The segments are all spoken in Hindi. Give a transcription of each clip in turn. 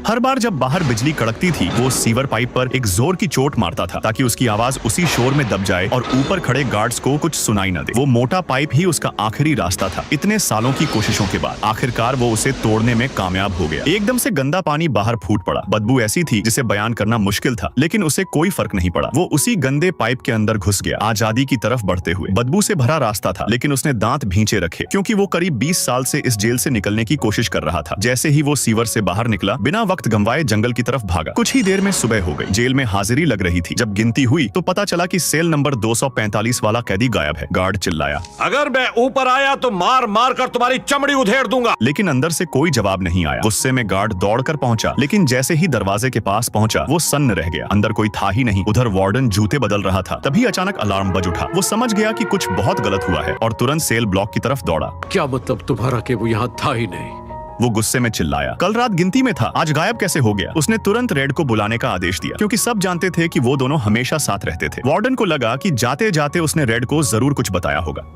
हर बार जब बाहर बिजली कड़कती थी वो सीवर पाइप पर एक जोर की चोट मारता था ताकि उसकी आवाज उसी शोर में दब जाए और ऊपर खड़े गार्ड्स को कुछ सुनाई न दे। वो मोटा पाइप ही उसका आखिरी रास्ता था। इतने सालों की कोशिशों के बाद आखिरकार वो उसे तोड़ने में कामयाब हो गया। एकदम से गंदा पानी बाहर फूट पड़ा। बदबू ऐसी थी जिसे बयान करना मुश्किल था, लेकिन उसे कोई फर्क नहीं पड़ा। वो उसी गंदे पाइप के अंदर घुस गया, आजादी की तरफ बढ़ते हुए। बदबू से भरा रास्ता था, लेकिन उसने दांत भींचे रखे क्योंकि वो करीब 20 साल से इस जेल से निकलने की कोशिश कर रहा था। जैसे ही वो सीवर से बाहर निकला, बिना वक्त गंवाए जंगल की तरफ भागा। कुछ ही देर में सुबह हो गई। जेल में हाजिरी लग रही थी। जब गिनती हुई तो पता चला कि सेल नंबर 245 वाला कैदी गायब है। गार्ड चिल्लाया, अगर मैं ऊपर आया तो मार मार कर तुम्हारी चमड़ी उधेड़ दूंगा। लेकिन अंदर से कोई जवाब नहीं आया। गुस्से में गार्ड दौड़कर पहुंचा, लेकिन जैसे ही दरवाजे के पास पहुंचा वो सन्न रह गया। अंदर कोई था ही नहीं। उधर वार्डन जूते बदल रहा था। तभी अचानक अलार्म बज उठा। वो समझ गया कि कुछ बहुत गलत हुआ है और तुरंत सेल ब्लॉक की तरफ दौड़ा। क्या मतलब तुम्हारा कि वो यहाँ था ही नहीं? वो गुस्से में चिल्लाया, कल रात गिनती में था, आज गायब कैसे हो गया? उसने तुरंत रेड को बुलाने का आदेश दिया क्योंकि सब जानते थे कि वो दोनों हमेशा साथ रहते थे। वार्डन को लगा कि जाते जाते उसने रेड को जरूर कुछ बताया होगा।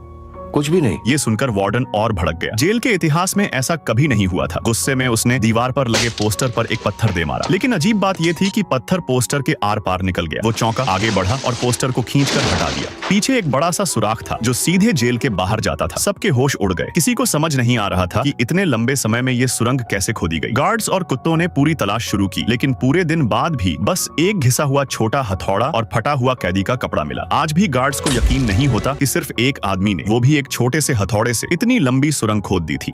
कुछ भी नहीं। ये सुनकर वार्डन और भड़क गया। जेल के इतिहास में ऐसा कभी नहीं हुआ था। गुस्से में उसने दीवार पर लगे पोस्टर पर एक पत्थर दे मारा, लेकिन अजीब बात यह थी कि पत्थर पोस्टर के आर पार निकल गया। वो चौंका, आगे बढ़ा और पोस्टर को खींचकर हटा दिया। पीछे एक बड़ा सा सुराख था जो सीधे जेल के बाहर जाता था। सबके होश उड़ गए। किसी को समझ नहीं आ रहा था कि इतने लंबे समय में ये सुरंग कैसे खोदी गई। गार्ड्स और कुत्तों ने पूरी तलाश शुरू की, लेकिन पूरे दिन बाद भी बस एक घिसा हुआ छोटा हथौड़ा और फटा हुआ कैदी का कपड़ा मिला। आज भी गार्ड्स को यकीन नहीं होता कि सिर्फ एक आदमी ने, वो भी एक छोटे से हथौड़े से, इतनी लंबी सुरंग खोद दी थी।